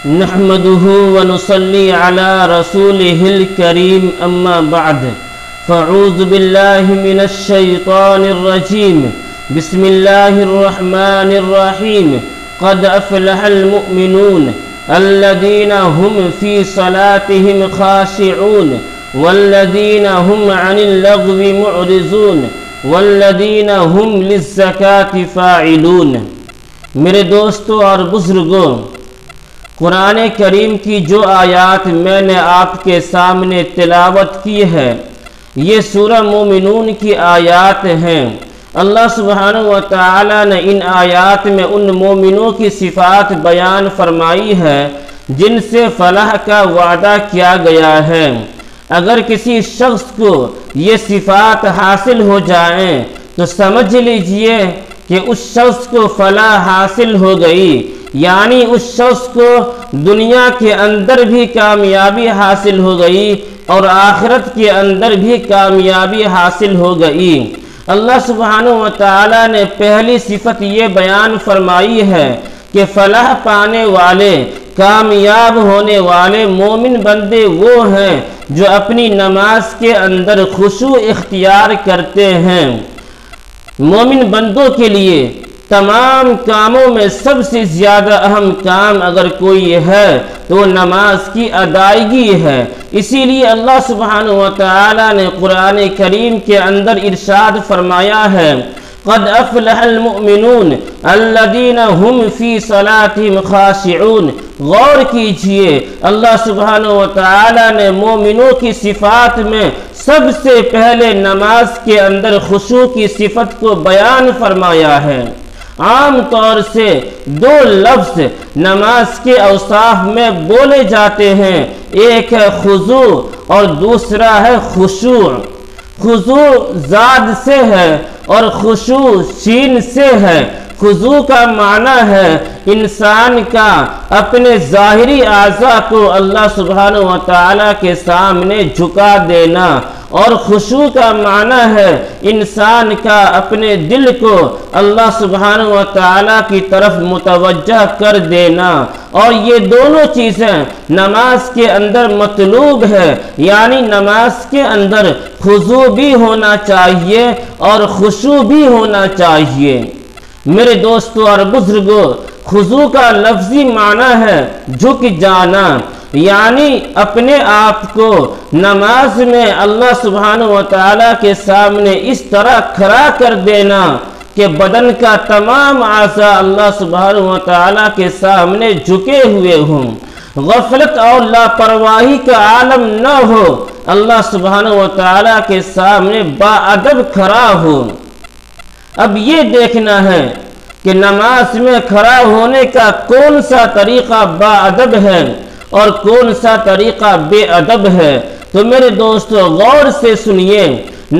نحمده ونصلي على رسوله الكريم أما بعد فأعوذ بالله من الشيطان الرجيم بسم الله الرحمن الرحيم قد أفلح المؤمنون الذين هم في صلاتهم خاشعون والذين هم عن اللغو معرضون والذین هم للزکاة فاعلون۔ میرے دوستوں اور بزرگوں، قرآن کریم کی جو آیات میں نے آپ کے سامنے تلاوت کی ہے یہ سورہ مومنون کی آیات ہیں۔ اللہ سبحانہ و تعالی نے ان آیات میں ان مومنوں کی صفات بیان فرمائی ہے جن سے فلاح کا وعدہ کیا گیا ہے۔ اگر کسی شخص کو یہ صفات حاصل ہو جائیں تو سمجھ لیجئے کہ اس شخص کو فلاح حاصل ہو گئی، یعنی اس شخص کو دنیا کے اندر بھی کامیابی حاصل ہو گئی اور آخرت کے اندر بھی کامیابی حاصل ہو گئی۔ اللہ سبحانہ و تعالی نے پہلی صفت یہ بیان فرمائی ہے کہ فلاح پانے والے، کامیاب ہونے والے مومن بندے وہ ہیں جو اپنی نماز کے اندر خشوع اختیار کرتے ہیں۔ مومن بندوں کے لیے تمام کاموں میں سب سے زیادہ اہم کام اگر کوئی ہے تو نماز کی ادائیگی ہے۔ اسی لیے اللہ سبحانہ و تعالی نے قرآن کریم کے اندر ارشاد فرمایا ہے قد افلح المؤمنون الذین هم فی صلاتهم خاشعون۔ غور کیجئے، اللہ سبحانہ و تعالی نے مومنوں کی صفات میں سب سے پہلے نماز کے اندر خشوع کی صفت کو بیان فرمایا ہے۔ عام طور سے دو لفظ نماز کے اوصاف میں بولے جاتے ہیں، ایک ہے خضوع اور دوسرا ہے خشوع۔ خضوع زاد سے ہے اور خشوع شین سے ہے۔ خضوع کا معنی ہے انسان کا اپنے ظاہری اعضاء کو اللہ سبحانہ و تعالی کے سامنے جھکا دینا، اور خشوع کا معنی ہے انسان کا اپنے دل کو اللہ سبحانہ و تعالی کی طرف متوجہ کر دینا، اور یہ دونوں چیزیں نماز کے اندر مطلوب ہے، یعنی نماز کے اندر خضوع بھی ہونا چاہیے اور خشوع بھی ہونا چاہیے۔ میرے دوستوں اور بزرگوں، خضوع کا لفظی معنی ہے جھک جانا، یعنی اپنے آپ کو نماز میں اللہ سبحانہ و تعالی کے سامنے اس طرح کھڑا کر دینا کہ بدن کا تمام اعضاء اللہ سبحانہ و تعالی کے سامنے جھکے ہوئے ہوں، غفلت اور لاپرواہی کا عالم نہ ہو، اللہ سبحانہ و تعالی کے سامنے باادب کھڑا ہو۔ اب یہ دیکھنا ہے کہ نماز میں کھڑا ہونے کا کون سا طریقہ باادب ہے اور کون سا طریقہ بے ادب ہے۔ تو میرے دوستو غور سے سنیے،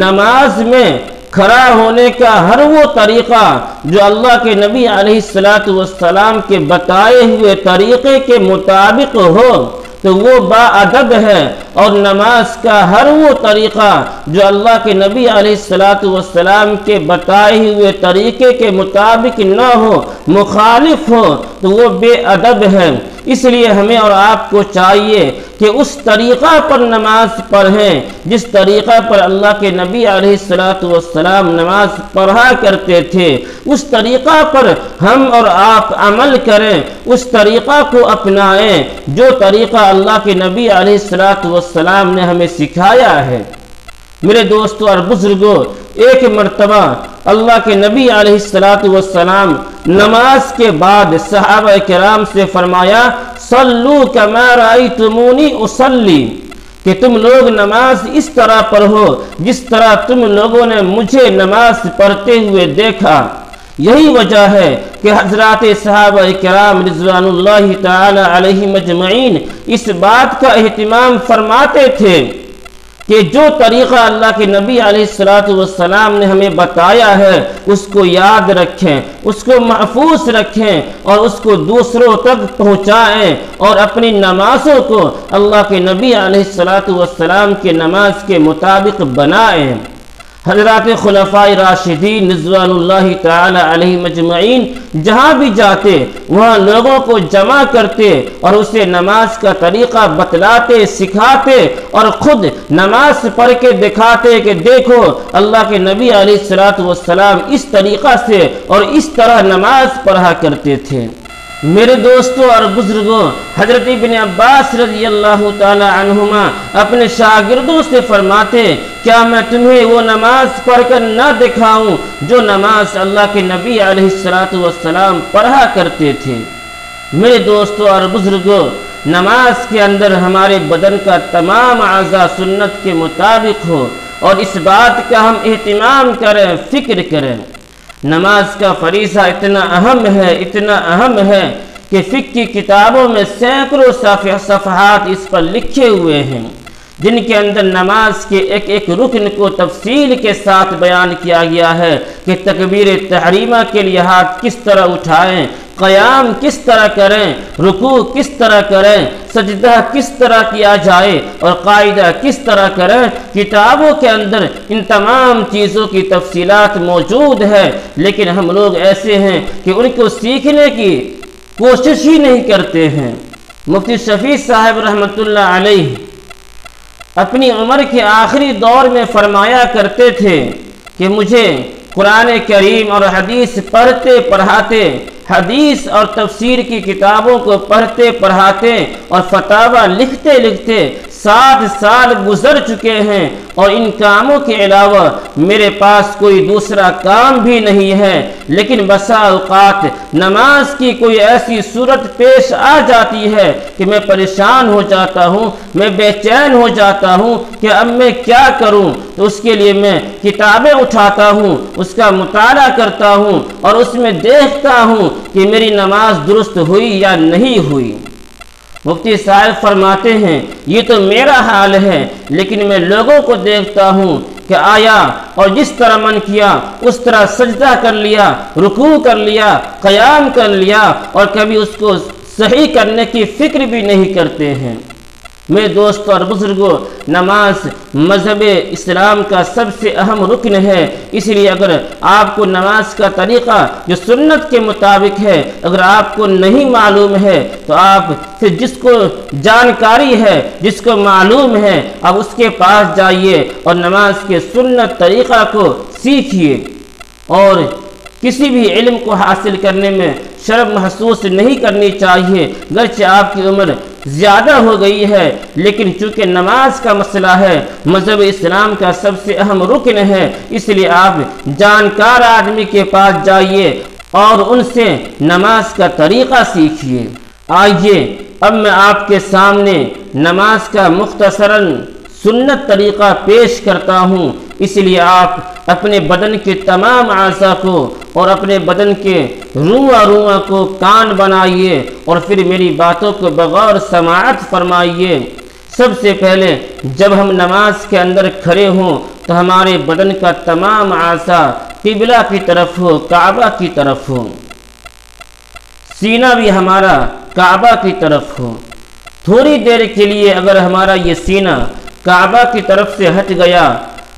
نماز میں کھڑا ہونے کا ہر وہ طریقہ جو اللہ کے نبی علیہ السلام کے بتائے ہوئے طریقے کے مطابق ہو تو وہ باادب ہے، اور نماز کا ہر وہ طریقہ جو اللہ کے نبی علیہ السلام کے بتائے ہوئے طریقے کے مطابق نہ ہو، مخالف ہو، تو وہ بے ادب ہے۔ اس لیے ہمیں اور آپ کو چاہیے کہ اس طریقہ پر نماز پڑھیں جس طریقہ پر اللہ کے نبی علیہ السلام نماز پڑھا کرتے تھے، اس طریقہ پر ہم اور آپ عمل کریں، اس طریقہ کو اپنائیں جو طریقہ اللہ کے نبی علیہ السلام نے ہمیں سکھایا ہے۔ میرے دوستو اور بزرگوں، ایک مرتبہ اللہ کے نبی علیہ السلام نماز کے بعد صحابہ کرام سے فرمایا صلو کما رأیتمونی اصلی، کہ تم لوگ نماز اس طرح پڑھو جس طرح تم لوگوں نے مجھے نماز پڑھتے ہوئے دیکھا۔ یہی وجہ ہے کہ حضرات صحابہ کرام رضوان اللہ تعالی علیہم اجمعین اس بات کا اہتمام فرماتے تھے کہ جو طریقہ اللہ کے نبی علیہ السلام نے ہمیں بتایا ہے اس کو یاد رکھیں، اس کو محفوظ رکھیں اور اس کو دوسروں تک پہنچائیں، اور اپنی نمازوں کو اللہ کے نبی علیہ السلام کے نماز کے مطابق بنائیں۔ حضرات خلفائے راشدین رضوانُاللہ تعالی علیہم اجمعین جہاں بھی جاتے وہاں لوگوں کو جمع کرتے اور اسے نماز کا طریقہ بتلاتے، سکھاتے اور خود نماز پڑھ کے دکھاتے کہ دیکھو اللہ کے نبی علیہ السلام اس طریقہ سے اور اس طرح نماز پڑھا کرتے تھے۔ میرے دوستوں اور بزرگوں، حضرت ابن عباس رضی اللہ تعالی عنہما اپنے شاگردوں سے فرماتے، کیا میں تمہیں وہ نماز پڑھ کر نہ دکھاؤں جو نماز اللہ کے نبی علیہ السلام پڑھا کرتے تھے؟ میرے دوستوں اور بزرگوں، نماز کے اندر ہمارے بدن کا تمام اعضاء سنت کے مطابق ہو اور اس بات کا ہم اہتمام کریں، فکر کریں۔ نماز کا فریضہ اتنا اہم ہے کہ فقہ کی کتابوں میں سینکڑوں صفحات اس پر لکھے ہوئے ہیں، جن کے اندر نماز کے ایک ایک رکن کو تفصیل کے ساتھ بیان کیا گیا ہے کہ تکبیر تحریمہ کے لیے ہاتھ کس طرح اٹھائیں، قیام کس طرح کریں، رکوع کس طرح کریں، سجدہ کس طرح کیا جائے اور قاعدہ کس طرح کریں۔ کتابوں کے اندر ان تمام چیزوں کی تفصیلات موجود ہے، لیکن ہم لوگ ایسے ہیں کہ ان کو سیکھنے کی کوشش ہی نہیں کرتے ہیں۔ مفتی شفیع صاحب رحمۃ اللہ علیہ اپنی عمر کے آخری دور میں فرمایا کرتے تھے کہ مجھے قرآن کریم اور حدیث پڑھتے پڑھاتے، حدیث اور تفسیر کی کتابوں کو پڑھتے پڑھاتے اور فتاوی لکھتے لکھتے 60 سال گزر چکے ہیں اور ان کاموں کے علاوہ میرے پاس کوئی دوسرا کام بھی نہیں ہے، لیکن بسا اوقات نماز کی کوئی ایسی صورت پیش آ جاتی ہے کہ میں پریشان ہو جاتا ہوں، میں بے چین ہو جاتا ہوں کہ اب میں کیا کروں، تو اس کے لیے میں کتابیں اٹھاتا ہوں، اس کا مطالعہ کرتا ہوں اور اس میں دیکھتا ہوں کہ میری نماز درست ہوئی یا نہیں ہوئی۔ مفتی صاحب فرماتے ہیں یہ تو میرا حال ہے، لیکن میں لوگوں کو دیکھتا ہوں کہ آیا اور جس طرح من کیا اس طرح سجدہ کر لیا، رکوع کر لیا، قیام کر لیا اور کبھی اس کو صحیح کرنے کی فکر بھی نہیں کرتے ہیں۔ میرے دوستوں اور بزرگوں، نماز مذہب اسلام کا سب سے اہم رکن ہے، اس لیے اگر آپ کو نماز کا طریقہ جو سنت کے مطابق ہے اگر آپ کو نہیں معلوم ہے تو آپ پھر جس کو جانکاری ہے، جس کو معلوم ہے، آپ اس کے پاس جائیے اور نماز کے سنت طریقہ کو سیکھیے۔ اور کسی بھی علم کو حاصل کرنے میں شرم محسوس نہیں کرنی چاہیے، گرچہ آپ کی عمر زیادہ ہو گئی ہے، لیکن چونکہ نماز کا مسئلہ ہے، مذہب اسلام کا سب سے اہم رکن ہے، اس لیے آپ جانکار آدمی کے پاس جائیے اور ان سے نماز کا طریقہ سیکھیے۔ آئیے اب میں آپ کے سامنے نماز کا مختصراً سنت طریقہ پیش کرتا ہوں، اس لیے آپ اپنے بدن کے تمام اعضاء کو اور اپنے بدن کے رواں کو کان بنائیے اور پھر میری باتوں کو بغور سماعت فرمائیے۔ سب سے پہلے جب ہم نماز کے اندر کھڑے ہوں تو ہمارے بدن کا تمام اعضاء قبلہ کی طرف ہو، کعبہ کی طرف ہو، سینہ بھی ہمارا کعبہ کی طرف ہو۔ تھوڑی دیر کے لیے اگر ہمارا یہ سینہ کعبہ کی طرف سے ہٹ گیا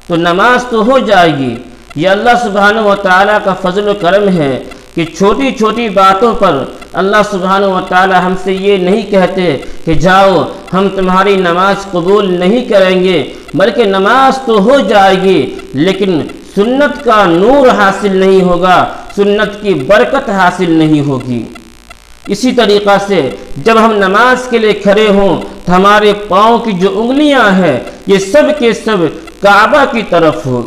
تو نماز تو ہو جائے گی۔ یہ اللہ سبحانہ و تعالیٰ کا فضل و کرم ہے کہ چھوٹی چھوٹی باتوں پر اللہ سبحانہ و تعالیٰ ہم سے یہ نہیں کہتے کہ جاؤ ہم تمہاری نماز قبول نہیں کریں گے، بلکہ نماز تو ہو جائے گی لیکن سنت کا نور حاصل نہیں ہوگا، سنت کی برکت حاصل نہیں ہوگی۔ اسی طریقہ سے جب ہم نماز کے لیے کھڑے ہوں تو ہمارے پاؤں کی جو انگلیاں ہیں یہ سب کے سب کعبہ کی طرف ہو۔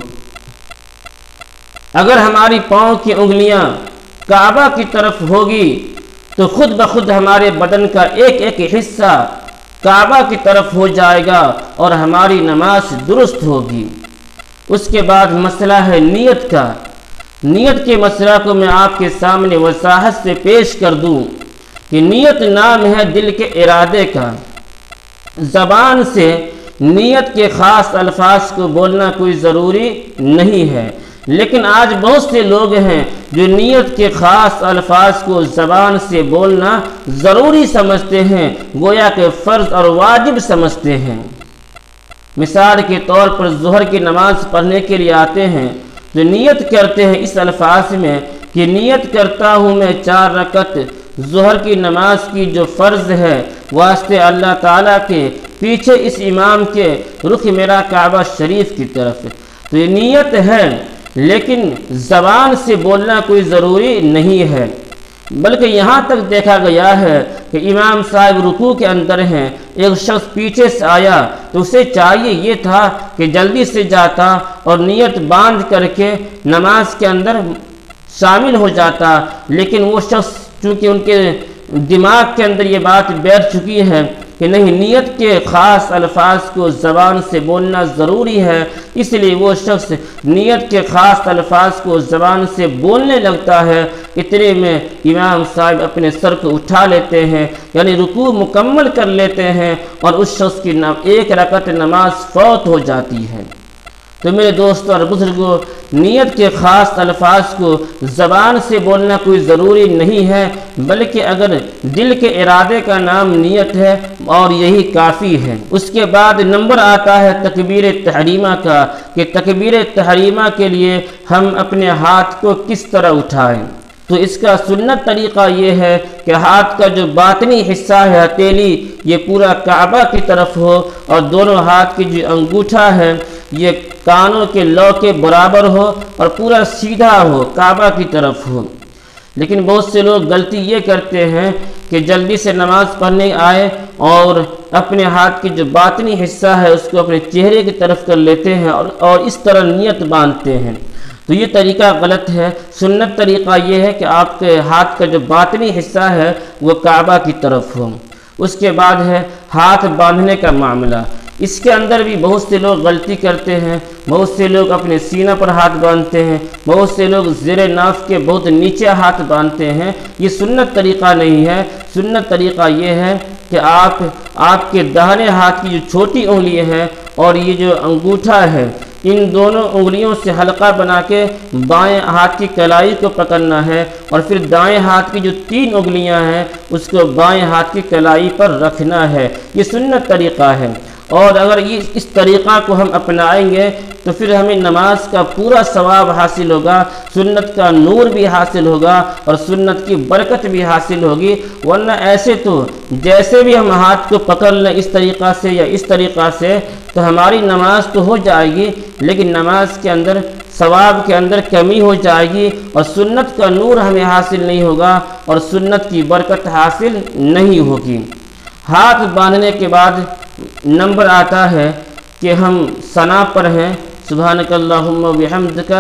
اگر ہماری پاؤں کی انگلیاں کعبہ کی طرف ہوگی تو خود بخود ہمارے بدن کا ایک ایک حصہ کعبہ کی طرف ہو جائے گا اور ہماری نماز درست ہوگی۔ اس کے بعد مسئلہ ہے نیت کا۔ نیت کے مسئلہ کو میں آپ کے سامنے وضاحت سے پیش کر دوں کہ نیت نام ہے دل کے ارادے کا۔ زبان سے نیت کے خاص الفاظ کو بولنا کوئی ضروری نہیں ہے، لیکن آج بہت سے لوگ ہیں جو نیت کے خاص الفاظ کو زبان سے بولنا ضروری سمجھتے ہیں، گویا کہ فرض اور واجب سمجھتے ہیں۔ مثال کے طور پر ظہر کی نماز پڑھنے کے لیے آتے ہیں تو نیت کرتے ہیں اس الفاظ میں کہ نیت کرتا ہوں میں 4 رکعت ظہر کی نماز کی جو فرض ہے واسطے اللہ تعالیٰ کے پیچھے اس امام کے رخ میرا کعبہ شریف کی طرف۔ تو یہ نیت ہے، لیکن زبان سے بولنا کوئی ضروری نہیں ہے، بلکہ یہاں تک دیکھا گیا ہے کہ امام صاحب رکوع کے اندر ہیں، ایک شخص پیچھے سے آیا تو اسے چاہیے یہ تھا کہ جلدی سے جاتا اور نیت باندھ کر کے نماز کے اندر شامل ہو جاتا، لیکن وہ شخص چونکہ ان کے دماغ کے اندر یہ بات بیٹھ چکی ہے کہ نہیں، نیت کے خاص الفاظ کو زبان سے بولنا ضروری ہے، اس لیے وہ شخص نیت کے خاص الفاظ کو زبان سے بولنے لگتا ہے۔ اتنے میں امام صاحب اپنے سر کو اٹھا لیتے ہیں، یعنی رکوع مکمل کر لیتے ہیں، اور اس شخص کی 1 رکعت نماز فوت ہو جاتی ہے۔ تو میرے دوستوں اور بزرگوں، نیت کے خاص الفاظ کو زبان سے بولنا کوئی ضروری نہیں ہے، بلکہ اگر دل کے ارادے کا نام نیت ہے اور یہی کافی ہے۔ اس کے بعد نمبر آتا ہے تکبیر تحریمہ کا، کہ تکبیر تحریمہ کے لیے ہم اپنے ہاتھ کو کس طرح اٹھائیں۔ تو اس کا سنت طریقہ یہ ہے کہ ہاتھ کا جو باطنی حصہ ہے ہتھیلی، یہ پورا کعبہ کی طرف ہو، اور دونوں ہاتھ کی جو انگوٹھا ہے یہ کانوں کے لو کے برابر ہو اور پورا سیدھا ہو، کعبہ کی طرف ہو۔ لیکن بہت سے لوگ غلطی یہ کرتے ہیں کہ جلدی سے نماز پڑھنے آئے اور اپنے ہاتھ کی جو باطنی حصہ ہے اس کو اپنے چہرے کی طرف کر لیتے ہیں اور اس طرح نیت باندھتے ہیں، تو یہ طریقہ غلط ہے۔ سنت طریقہ یہ ہے کہ آپ کے ہاتھ کا جو باطنی حصہ ہے وہ کعبہ کی طرف ہو۔ اس کے بعد ہے ہاتھ باندھنے کا معاملہ، اس کے اندر بھی بہت سے لوگ غلطی کرتے ہیں۔ بہت سے لوگ اپنے سینہ پر ہاتھ باندھتے ہیں، بہت سے لوگ زیر ناف کے بہت نیچے ہاتھ باندھتے ہیں، یہ سنت طریقہ نہیں ہے۔ سنت طریقہ یہ ہے کہ آپ کے داہنے ہاتھ کی جو چھوٹی انگلی ہے اور یہ جو انگوٹھا ہے، ان دونوں انگلیوں سے حلقہ بنا کے بائیں ہاتھ کی کلائی کو پکڑنا ہے، اور پھر دائیں ہاتھ کی جو 3 انگلیاں ہیں اس کو بائیں ہاتھ کی کلائی پر رکھنا ہے، یہ سنت طریقہ ہے۔ اور اگر اس طریقہ کو ہم اپنائیں گے تو پھر ہمیں نماز کا پورا ثواب حاصل ہوگا، سنت کا نور بھی حاصل ہوگا اور سنت کی برکت بھی حاصل ہوگی۔ ورنہ ایسے تو جیسے بھی ہم ہاتھ کو پکڑ لیں اس طریقہ سے یا اس طریقہ سے تو ہماری نماز تو ہو جائے گی، لیکن نماز کے اندر ثواب کے اندر کمی ہو جائے گی، اور سنت کا نور ہمیں حاصل نہیں ہوگا اور سنت کی برکت حاصل نہیں ہوگی۔ ہاتھ باندھنے کے بعد نمبر آتا ہے کہ ہم ثنا پڑھیں، سبحانک اللہم و بحمدک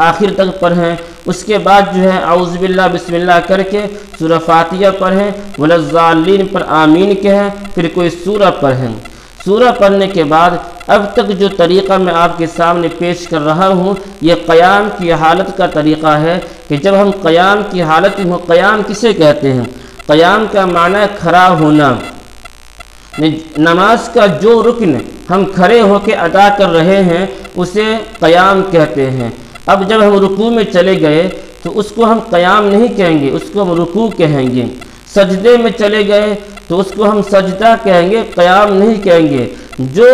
آخر تک پڑھیں۔ اس کے بعد جو ہے اعوذ باللہ بسم اللہ کر کے سورہ فاتحہ پڑھیں، ولا الضالین پر آمین کہیں، پھر کوئی سورہ پڑھیں۔ سورہ پڑھنے کے بعد اب تک جو طریقہ میں آپ کے سامنے پیش کر رہا ہوں یہ قیام کی حالت کا طریقہ ہے، کہ جب ہم قیام کی حالت میں، قیام کسے کہتے ہیں؟ قیام کا معنی ہے کھڑا ہونا۔ نماز کا جو رکن ہم کھڑے ہو کے ادا کر رہے ہیں اسے قیام کہتے ہیں۔ اب جب ہم رکوع میں چلے گئے تو اس کو ہم قیام نہیں کہیں گے، اس کو ہم رکوع کہیں گے۔ سجدے میں چلے گئے تو اس کو ہم سجدہ کہیں گے، قیام نہیں کہیں گے۔ جو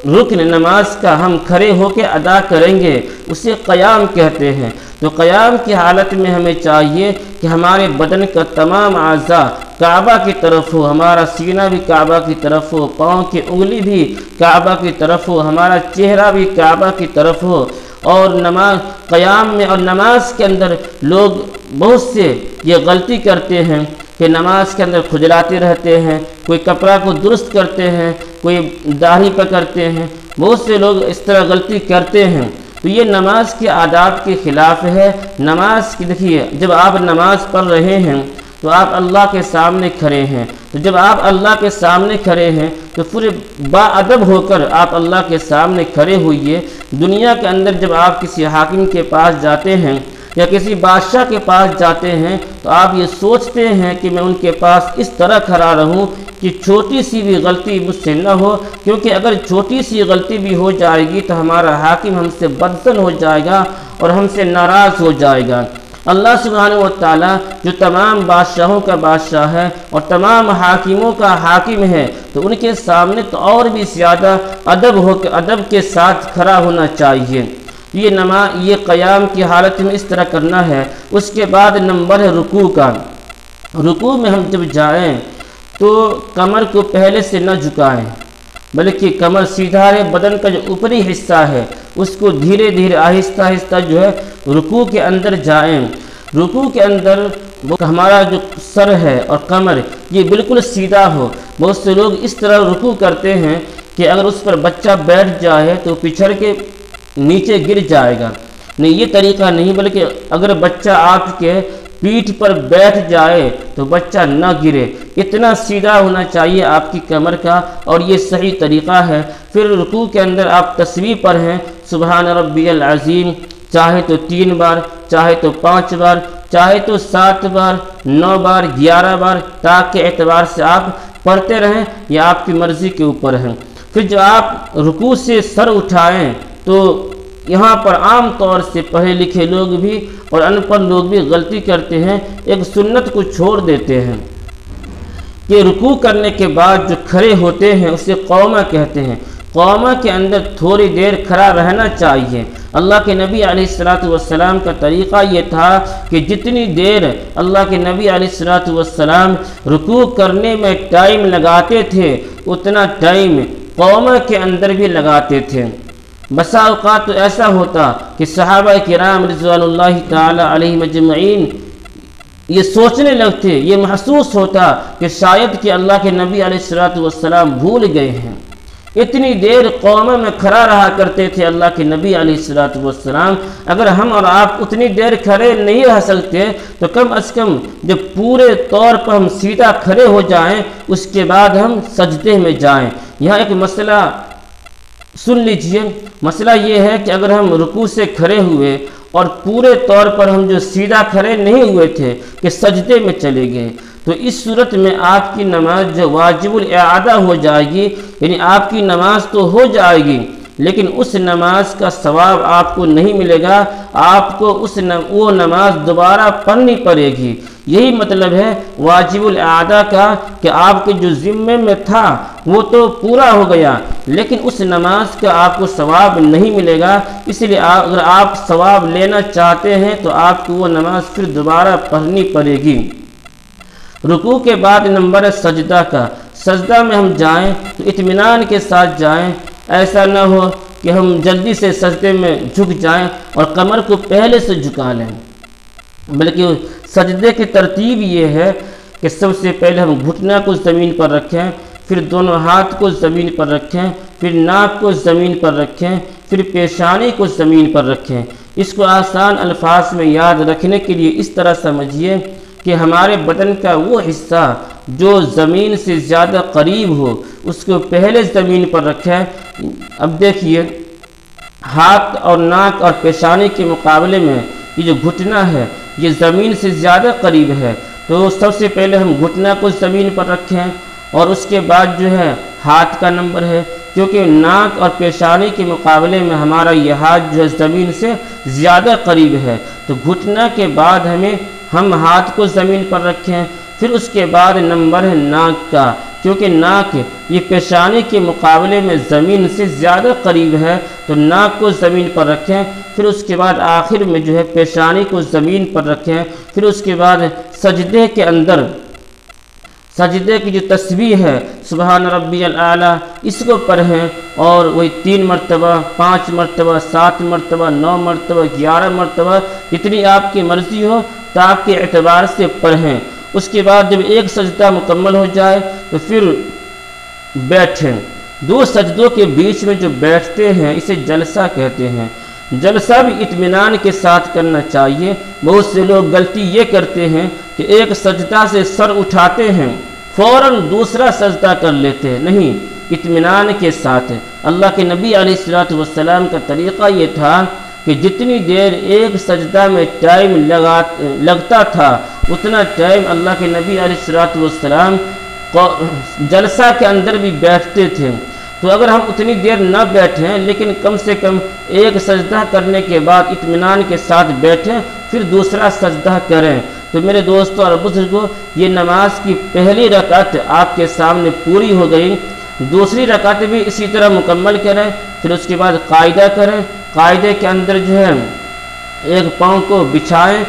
رکن نماز کا ہم کھڑے ہو کے ادا کریں گے اسے قیام کہتے ہیں۔ تو قیام کی حالت میں ہمیں چاہیے کہ ہمارے بدن کا تمام اعضاء کعبہ کی طرف ہو، ہمارا سینہ بھی کعبہ کی طرف ہو، پاؤں کی انگلی بھی کعبہ کی طرف ہو، ہمارا چہرہ بھی کعبہ کی طرف ہو۔ اور نماز قیام میں اور نماز کے اندر لوگ بہت سے یہ غلطی کرتے ہیں کہ نماز کے اندر کھجلاتے رہتے ہیں، کوئی کپڑا کو درست کرتے ہیں، کوئی داڑھی پکڑتے ہیں، بہت سے لوگ اس طرح غلطی کرتے ہیں۔ تو یہ نماز کے آداب کے خلاف ہے۔ نماز کی دیکھیے، جب آپ نماز پڑھ رہے ہیں تو آپ اللہ کے سامنے کھڑے ہیں، تو جب آپ اللہ کے سامنے کھڑے ہیں تو پورے باادب ہو کر آپ اللہ کے سامنے کھڑے ہوئیے۔ دنیا کے اندر جب آپ کسی حاکم کے پاس جاتے ہیں یا کسی بادشاہ کے پاس جاتے ہیں تو آپ یہ سوچتے ہیں کہ میں ان کے پاس اس طرح کھڑا رہوں کہ چھوٹی سی بھی غلطی مجھ سے نہ ہو، کیونکہ اگر چھوٹی سی غلطی بھی ہو جائے گی تو ہمارا حاکم ہم سے بدظن ہو جائے گا اور ہم سے ناراض ہو جائے گا۔ اللہ سبحانہ و تعالیٰ جو تمام بادشاہوں کا بادشاہ ہے اور تمام حاکموں کا حاکم ہے، تو ان کے سامنے تو اور بھی زیادہ ادب کے ساتھ کھڑا ہونا چاہیے۔ یہ قیام کی حالت میں اس طرح کرنا ہے۔ اس کے بعد نمبر ہے رکوع کا۔ رکوع میں ہم جب جائیں تو کمر کو پہلے سے نہ جھکائیں، بلکہ کمر سیدھا رہے، بدن کا جو اوپری حصہ ہے اس کو دھیرے دھیرے آہستہ آہستہ جو ہے رکوع کے اندر جائیں۔ رکوع کے اندر ہمارا جو سر ہے اور کمر یہ بالکل سیدھا ہو۔ بہت سے لوگ اس طرح رکوع کرتے ہیں کہ اگر اس پر بچہ بیٹھ جائے تو پچھڑ کے نیچے گر جائے گا۔ نہیں، یہ طریقہ نہیں، بلکہ اگر بچہ آپ کے پیٹھ پر بیٹھ جائے تو بچہ نہ گرے، اتنا سیدھا ہونا چاہیے آپ کی کمر کا، اور یہ صحیح طریقہ ہے۔ پھر رکوع کے اندر آپ تسبیح پڑھیں، سبحان ربی العظیم، چاہے تو 3 بار، چاہے تو 5 بار، چاہے تو 7 بار، 9 بار، 11 بار، تاکہ اعتبار سے آپ پڑھتے رہیں، یہ آپ کی مرضی کے اوپر ہے۔ پھر جو آپ رکوع سے سر اٹھائیں تو یہاں پر عام طور سے پڑھے لکھے لوگ بھی اور ان پڑھ لوگ بھی غلطی کرتے ہیں، ایک سنت کو چھوڑ دیتے ہیں کہ رکوع کرنے کے بعد جو کھڑے ہوتے ہیں اسے قومہ کہتے ہیں۔ قومہ کے اندر تھوڑی دیر کھڑا رہنا چاہیے۔ اللہ کے نبی علیہ السلام کا طریقہ یہ تھا کہ جتنی دیر اللہ کے نبی علیہ السلام رکوع کرنے میں ٹائم لگاتے تھے اتنا ٹائم قومہ کے اندر بھی لگاتے تھے۔ بسا اوقات تو ایسا ہوتا کہ صحابہ کرام رضوان اللہ تعالی علیہم اجمعین یہ سوچنے لگتے، یہ محسوس ہوتا کہ شاید کہ اللہ کے نبی علیہ السلام بھول گئے ہیں۔ اتنی دیر قومہ میں کھڑا رہا کرتے تھے اللہ کے نبی علیہ السلام۔ اگر ہم اور آپ اتنی دیر کھڑے نہیں رہ سکتے تو کم از کم جب پورے طور پر ہم سیدھا کھڑے ہو جائیں اس کے بعد ہم سجدے میں جائیں۔ یہاں ایک مسئلہ سن لیجئے، مسئلہ یہ ہے کہ اگر ہم رکوع سے کھڑے ہوئے اور پورے طور پر ہم جو سیدھا کھڑے نہیں ہوئے تھے کہ سجدے میں چلے گئے، تو اس صورت میں آپ کی نماز جو واجب الاعادہ ہو جائے گی، یعنی آپ کی نماز تو ہو جائے گی لیکن اس نماز کا ثواب آپ کو نہیں ملے گا، آپ کو وہ نماز دوبارہ پڑھنی پڑے گی۔ یہی مطلب ہے واجب الاعادہ کا کہ آپ کے جو ذمے میں تھا وہ تو پورا ہو گیا لیکن اس نماز کا آپ کو ثواب نہیں ملے گا، اس لیے اگر آپ ثواب لینا چاہتے ہیں تو آپ کو وہ نماز پھر دوبارہ پڑھنی پڑے گی۔ رکوع کے بعد نمبر ہے سجدہ کا۔ سجدہ میں ہم جائیں تو اطمینان کے ساتھ جائیں، ایسا نہ ہو کہ ہم جلدی سے سجدے میں جھک جائیں اور کمر کو پہلے سے جھکا لیں، بلکہ سجدے کی ترتیب یہ ہے کہ سب سے پہلے ہم گھٹنا کو زمین پر رکھیں، پھر دونوں ہاتھ کو زمین پر رکھیں، پھر ناک کو زمین پر رکھیں، پھر پیشانی کو زمین پر رکھیں۔ اس کو آسان الفاظ میں یاد رکھنے کے لیے اس طرح سمجھیے کہ ہمارے بدن کا وہ حصہ جو زمین سے زیادہ قریب ہو اس کو پہلے زمین پر رکھیں۔ اب دیکھیے، ہاتھ اور ناک اور پیشانی کے مقابلے میں یہ جو گھٹنا ہے یہ زمین سے زیادہ قریب ہے، تو سب سے پہلے ہم گھٹنا کو زمین پر رکھیں اور اس کے بعد جو ہے ہاتھ کا نمبر ہے، کیونکہ ناک اور پیشانی کے مقابلے میں ہمارا یہ ہاتھ جو ہے زمین سے زیادہ قریب ہے، تو گھٹنا کے بعد ہم ہاتھ کو زمین پر رکھیں۔ پھر اس کے بعد نمبر ہے ناک کا، کیونکہ ناک یہ پیشانی کے مقابلے میں زمین سے زیادہ قریب ہے، تو ناک کو زمین پر رکھیں۔ پھر اس کے بعد آخر میں جو ہے پیشانی کو زمین پر رکھیں۔ پھر اس کے بعد سجدے کے اندر سجدے کی جو تسبیح ہے سبحان ربی الاعلیٰ اس کو پڑھیں، اور وہی 3 مرتبہ، 5 مرتبہ، 7 مرتبہ، 9 مرتبہ، 11 مرتبہ، جتنی آپ کی مرضی ہو تاکہ اعتبار سے پڑھیں۔ اس کے بعد جب ایک سجدہ مکمل ہو جائے تو پھر بیٹھیں۔ 2 سجدوں کے بیچ میں جو بیٹھتے ہیں اسے جلسہ کہتے ہیں۔ جلسہ بھی اطمینان کے ساتھ کرنا چاہیے۔ بہت سے لوگ غلطی یہ کرتے ہیں کہ ایک سجدہ سے سر اٹھاتے ہیں فوراً دوسرا سجدہ کر لیتے ہیں، نہیں، اطمینان کے ساتھ۔ اللہ کے نبی علیہ السلام کا طریقہ یہ تھا کہ جتنی دیر ایک سجدہ میں ٹائم لگتا تھا اتنا ٹائم اللہ کے نبی علیہ السلام جلسہ کے اندر بھی بیٹھتے تھے۔ تو اگر ہم اتنی دیر نہ بیٹھیں لیکن کم سے کم ایک سجدہ کرنے کے بعد اطمینان کے ساتھ بیٹھیں پھر دوسرا سجدہ کریں۔ تو میرے دوستوں اور بزرگوں، یہ نماز کی پہلی رکعت آپ کے سامنے پوری ہو گئی۔ دوسری رکعت بھی اسی طرح مکمل کریں، پھر اس کے بعد قاعدہ کریں۔ قاعدے کے اندر جو ہے ایک پاؤں کو بچھائیں،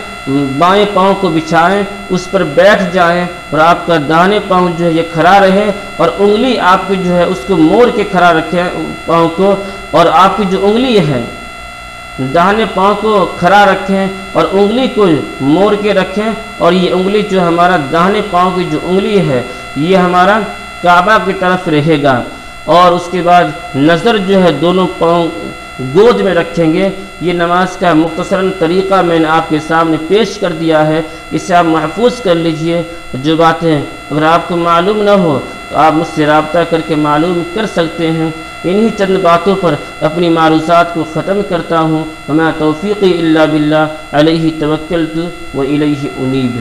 بائیں پاؤں کو بچھائیں، اس پر بیٹھ جائیں اور آپ کا داہنے پاؤں جو ہے یہ کھڑا رہے، اور انگلی آپ کی جو ہے اس کو موڑ کے کھڑا رکھیں پاؤں کو، اور آپ کی جو انگلی ہے داہنے پاؤں کو کھڑا رکھیں اور انگلی کو موڑ کے رکھیں، اور یہ انگلی جو ہمارا داہنے پاؤں کی جو انگلی ہے یہ ہمارا کعبہ کی طرف رہے گا، اور اس کے بعد نظر جو ہے دونوں پاؤں گود میں رکھیں گے۔ یہ نماز کا مختصراً طریقہ میں نے آپ کے سامنے پیش کر دیا ہے، اسے آپ محفوظ کر لیجئے۔ جو باتیں اگر آپ کو معلوم نہ ہو تو آپ مجھ سے رابطہ کر کے معلوم کر سکتے ہیں۔ انہی چند باتوں پر اپنی معروضات کو ختم کرتا ہوں۔ وما توفیقی الا باللہ، علیہ توکلت و الیہ انیب۔